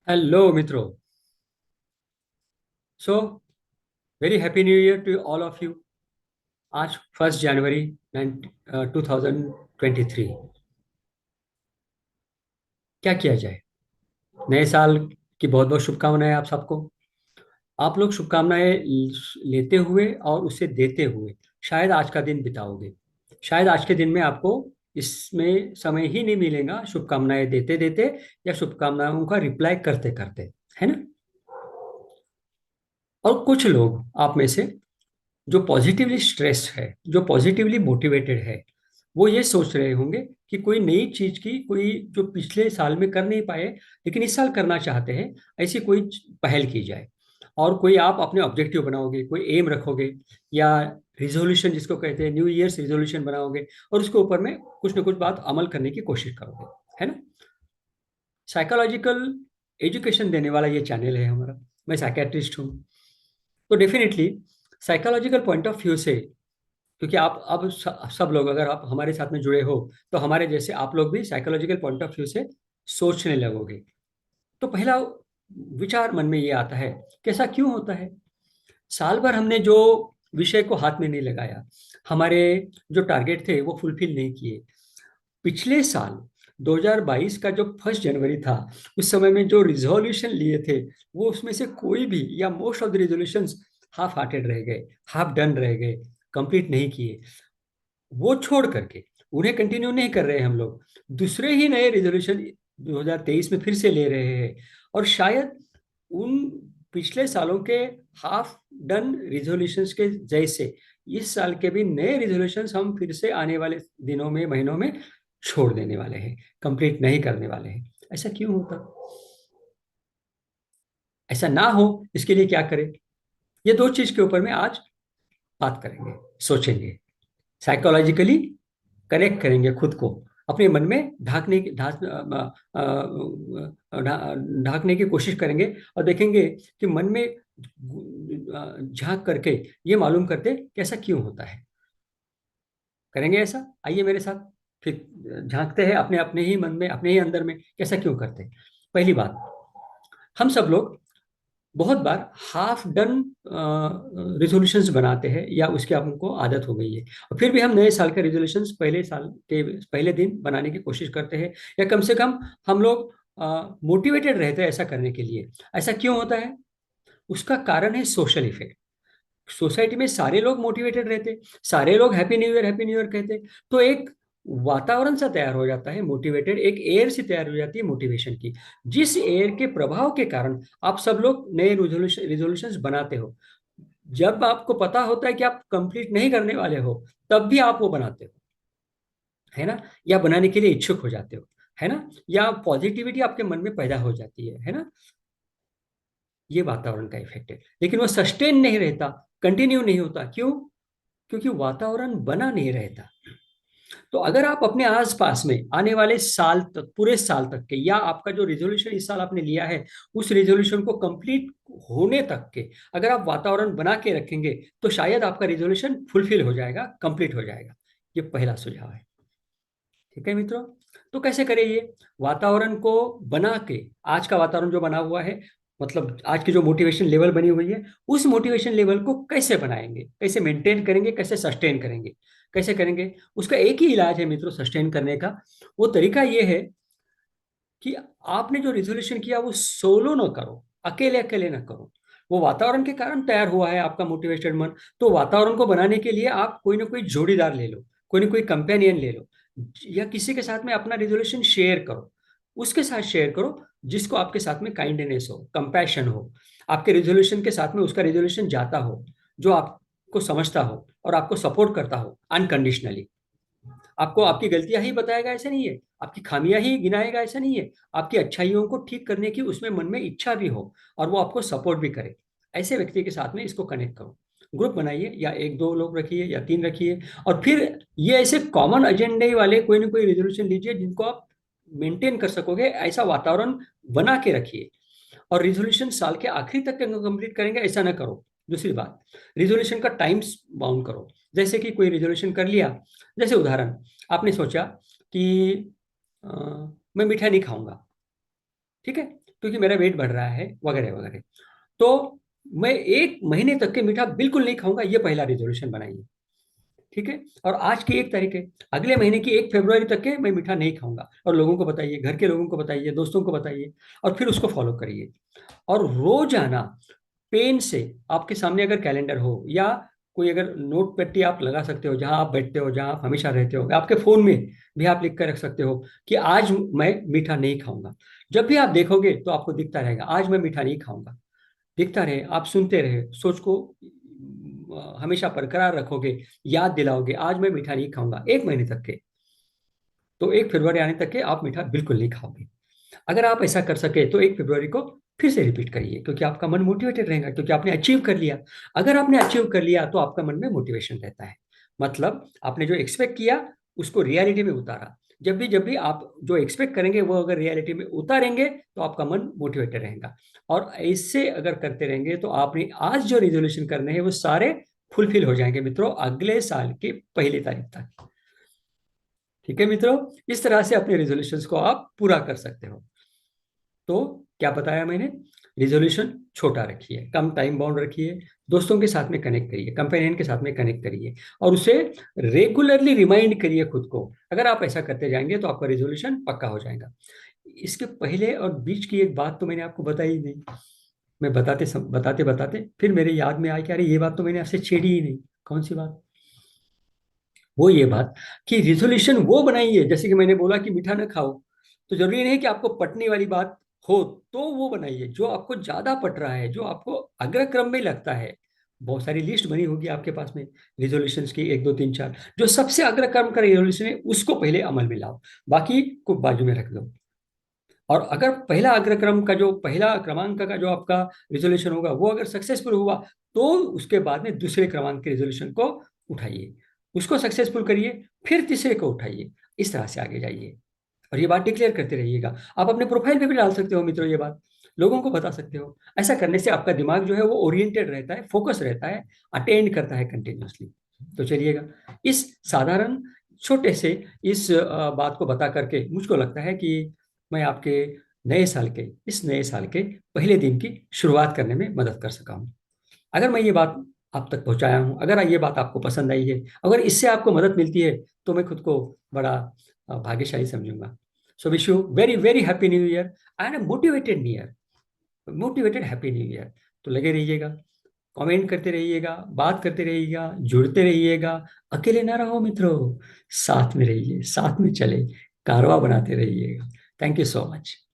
Hello मित्रों। So very happy new year to all of you. आज 1 जनवरी 2023। क्या किया जाए? नए साल की बहुत बहुत शुभकामनाएं आप सबको। आप लोग शुभकामनाएं लेते हुए और उसे देते हुए शायद आज का दिन बिताओगे। शायद आज के दिन में आपको इसमें समय ही नहीं मिलेगा शुभकामनाएं देते देते या शुभकामनाओं का रिप्लाई करते करते, है ना। और कुछ लोग आप में से जो पॉजिटिवली स्ट्रेस्ड है, जो पॉजिटिवली मोटिवेटेड है, वो ये सोच रहे होंगे कि कोई नई चीज की, कोई जो पिछले साल में कर नहीं पाए लेकिन इस साल करना चाहते हैं, ऐसी कोई पहल की जाए। और कोई आप अपने ऑब्जेक्टिव बनाओगे, कोई एम रखोगे, या रिजोल्यूशन जिसको कहते हैं न्यू ईयर्स रिजोल्यूशन बनाओगे, और उसके ऊपर में कुछ ना कुछ बात अमल करने की कोशिश करोगे, है ना। साइकोलॉजिकल एजुकेशन देने वाला ये चैनल है हमारा। मैं साइकेट्रिस्ट हूँ, तो definitely psychological point of view से, क्योंकि आप अब सब लोग अगर आप हमारे साथ में जुड़े हो तो हमारे जैसे आप लोग भी साइकोलॉजिकल पॉइंट ऑफ व्यू से सोचने लगोगे। तो पहला विचार मन में ये आता है कि ऐसा क्यों होता है। साल भर हमने जो विषय को हाथ में नहीं लगाया, हमारे जो टारगेट थे वो फुलफिल नहीं किए। पिछले साल 2022 का जो 1 जनवरी था, उस समय में जो रिजोल्यूशन लिए थे, वो उसमें से कोई भी या most of the resolutions half hearted रह गए, हाफ डन रह गए, कंप्लीट नहीं किए। वो छोड़ करके उन्हें कंटिन्यू नहीं कर रहे हैं हम लोग, दूसरे ही नए रिजोल्यूशन 2023 में फिर से ले रहे हैं। और शायद उन पिछले सालों के हाफ डन रिजोल्यूशंस के जैसे इस साल के भी नए रिजोल्यूशंस हम फिर से आने वाले दिनों में, महीनों में छोड़ देने वाले हैं, कंप्लीट नहीं करने वाले हैं। ऐसा क्यों होता? ऐसा ना हो इसके लिए क्या करें? ये दो चीज के ऊपर में आज बात करेंगे, सोचेंगे, साइकोलॉजिकली कनेक्ट करेंगे खुद को, अपने मन में ढाकने की ढाकने की कोशिश करेंगे, और देखेंगे कि मन में झांक करके ये मालूम करते कि ऐसा क्यों होता है। करेंगे ऐसा? आइए मेरे साथ फिर झांकते हैं अपने अपने ही मन में, अपने ही अंदर में कैसा क्यों करते हैं। पहली बात, हम सब लोग बहुत बार हाफ डन रिजोल्यूशंस बनाते हैं, या उसकी हमको आदत हो गई है, और फिर भी हम नए साल के रिजोल्यूशंस पहले साल के पहले दिन बनाने की कोशिश करते हैं, या कम से कम हम लोग मोटिवेटेड रहते हैं ऐसा करने के लिए। ऐसा क्यों होता है? उसका कारण है सोशल इफेक्ट। सोसाइटी में सारे लोग मोटिवेटेड रहते, सारे लोग हैप्पी न्यू ईयर कहते, तो एक वातावरण सा तैयार हो जाता है मोटिवेटेड, एक एयर सी तैयार हो जाती है मोटिवेशन की, जिस एयर के प्रभाव के कारण आप सब लोग नए रिजोल्यूशंस बनाते हो। जब आपको पता होता है कि आप कंप्लीट नहीं करने वाले हो, तब भी आप वो बनाते हो, है ना, या बनाने के लिए इच्छुक हो जाते हो, है ना, या पॉजिटिविटी आपके मन में पैदा हो जाती है ना। ये वातावरण का इफेक्ट है, लेकिन वो सस्टेन नहीं रहता, कंटिन्यू नहीं होता। क्यों? क्योंकि वातावरण बना नहीं रहता। तो अगर आप अपने आसपास में आने वाले साल तक, पूरे साल तक के, या आपका जो रिजोल्यूशन इस साल आपने लिया है, उस रिजोल्यूशन को कंप्लीट होने तक के अगर आप वातावरण बना के रखेंगे, तो शायद आपका रिजोल्यूशन फुलफिल हो जाएगा, कंप्लीट हो जाएगा। ये पहला सुझाव है। ठीक है मित्रों, तो कैसे करें ये वातावरण को बना के? आज का वातावरण जो बना हुआ है, मतलब आज की जो मोटिवेशन लेवल बनी हुई है, उस मोटिवेशन लेवल को कैसे बनाएंगे, कैसे मेंटेन करेंगे, कैसे सस्टेन करेंगे? कैसे करेंगे? उसका एक ही इलाज है मित्रों सस्टेन करने का। वो तरीका ये है कि आपने जो रिजोल्यूशन किया वो सोलो ना करो, अकेले अकेले ना करो। वो वातावरण के कारण तैयार हुआ है आपका मोटिवेटेड मन, तो वातावरण को बनाने के लिए आप कोई ना कोई जोड़ीदार ले लो, कोई ना कोई कंपेनियन ले लो, या किसी के साथ में अपना रिजोल्यूशन शेयर करो। उसके साथ शेयर करो जिसको आपके साथ में काइंडनेस हो, कंपैशन हो, आपके रिजोल्यूशन के साथ में उसका रिजोल्यूशन जाता हो, जो आपको समझता हो और आपको सपोर्ट करता हो अनकंडीशनली। आपको आपकी गलतियां ही बताएगा ऐसा नहीं है, आपकी खामियां ही गिनाएगा ऐसा नहीं है, आपकी अच्छाइयों को ठीक करने की उसमें मन में इच्छा भी हो, और वो आपको सपोर्ट भी करे। ऐसे व्यक्ति के साथ में इसको कनेक्ट करो, ग्रुप बनाइए, या एक दो लोग रखिए या तीन रखिए, और फिर ये ऐसे कॉमन एजेंडे वाले कोई ना कोई रेजोल्यूशन लीजिए जिनको आप मेंटेन कर सकोगे, ऐसा वातावरण बना के रखिए। और रिजोल्यूशन साल के आखिरी तक कंप्लीट करेंगे ऐसा ना करो। दूसरी बात, रिजोल्यूशन का टाइम बाउंड करो। जैसे कि कोई रिजोल्यूशन कर लिया, जैसे उदाहरण, आपने सोचा कि अ, मैं मिठाई नहीं खाऊंगा, ठीक है, क्योंकि मेरा वेट बढ़ रहा है वगैरह वगैरह। तो मैं 1 महीने तक के मीठा बिल्कुल नहीं खाऊंगा, ये पहला रिजोल्यूशन बनाइए। ठीक है। और आज की 1 तारीख है, अगले महीने की 1 फरवरी तक के मैं मीठा नहीं खाऊंगा, और लोगों को बताइए, घर के लोगों को बताइए, दोस्तों को बताइए, और फिर उसको फॉलो करिए। और रोजाना पेन से, आपके सामने अगर कैलेंडर हो या कोई अगर नोट पेटी आप लगा सकते हो, जहां आप बैठते हो, जहां आप हमेशा रहते हो, आपके फोन में भी आप लिख कर रख सकते हो कि आज मैं मीठा नहीं खाऊंगा। जब भी आप देखोगे तो आपको दिखता रहेगा, आज मैं मीठा नहीं खाऊंगा। दिखता रहे, आप सुनते रहे, सोच को हमेशा बरकरार रखोगे, याद दिलाओगे, आज मैं मीठा नहीं खाऊंगा 1 महीने तक के, तो 1 फरवरी आने तक के आप मीठा बिल्कुल नहीं खाओगे। अगर आप ऐसा कर सके तो 1 फरवरी को फिर से रिपीट करिए, क्योंकि आपका मन मोटिवेटेड रहेगा, क्योंकि आपने अचीव कर लिया। अगर आपने अचीव कर लिया तो आपका मन में मोटिवेशन रहता है, मतलब आपने जो एक्सपेक्ट किया उसको रियलिटी में उतारा। जब भी आप जो एक्सपेक्ट करेंगे वो अगर रियलिटी में उतारेंगे तो आपका मन मोटिवेटेड रहेगा। और ऐसे अगर करते रहेंगे तो आपने आज जो रिजोल्यूशन करने हैं वो सारे फुलफिल हो जाएंगे मित्रों, अगले साल की 1 तारीख तक। ठीक है मित्रों, इस तरह से अपने रिजोल्यूशंस को आप पूरा कर सकते हो। तो क्या बताया मैंने, रिजोल्यूशन छोटा रखिए, कम टाइम बाउंड रखिए, दोस्तों के साथ में कनेक्ट करिए, कंपेनियन के साथ में कनेक्ट करिए, और उसे रेगुलरली रिमाइंड करिए खुद को। अगर आप ऐसा करते जाएंगे तो आपका रिजोल्यूशन पक्का हो जाएगा। इसके पहले और बीच की एक बात तो मैंने आपको बताई नहीं, मैं बताते बताते फिर मेरे याद में आया कि अरे ये बात तो मैंने आपसे छेड़ी ही नहीं। कौन सी बात? वो ये बात कि रिजोल्यूशन वो बनाइए, जैसे कि मैंने बोला कि मीठा न खाओ, तो जरूरी नहीं कि आपको पटने वाली बात हो, तो वो बनाइए जो आपको ज्यादा पट रहा है, जो आपको अग्र क्रम में लगता है। बहुत सारी लिस्ट बनी होगी आपके पास में रिजोल्यूशंस की, 1 2 3 4, जो सबसे अग्र क्रम का रिजोल्यूशन है उसको पहले अमल में लाओ, बाकी को बाजू में रख दो। और अगर पहला अग्रक्रम का जो पहला क्रमांक का जो आपका रिजोल्यूशन होगा वो अगर सक्सेसफुल हुआ, तो उसके बाद में दूसरे क्रमांक के रिजोल्यूशन को उठाइए, उसको सक्सेसफुल करिए, फिर तीसरे को उठाइए, इस तरह से आगे जाइए। और ये बात डिक्लेयर करते रहिएगा। आप अपने प्रोफाइल पे भी डाल सकते हो मित्रों, ये बात लोगों को बता सकते हो। ऐसा करने से आपका दिमाग जो है वो ओरिएंटेड रहता है, फोकस रहता है, अटेंड करता है कंटिन्यूअसली। तो चलिएगा, इस साधारण छोटे से इस बात को बता करके मुझको लगता है कि मैं आपके इस नए साल के पहले दिन की शुरुआत करने में मदद कर सका हूँ। अगर मैं ये बात आप तक पहुंचाया हूँ, अगर ये बात आपको पसंद आई है, अगर इससे आपको मदद मिलती है, तो मैं खुद को बड़ा भाग्यशाली समझूंगा। So wish you very very happy new year and motivated happy new year. तो लगे रहिएगा, कमेंट करते रहिएगा, बात करते रहिएगा, जुड़ते रहिएगा। अकेले ना रहो मित्रों, साथ में रहिए, साथ में चले, कारवा बनाते रहिएगा। Thank you so much.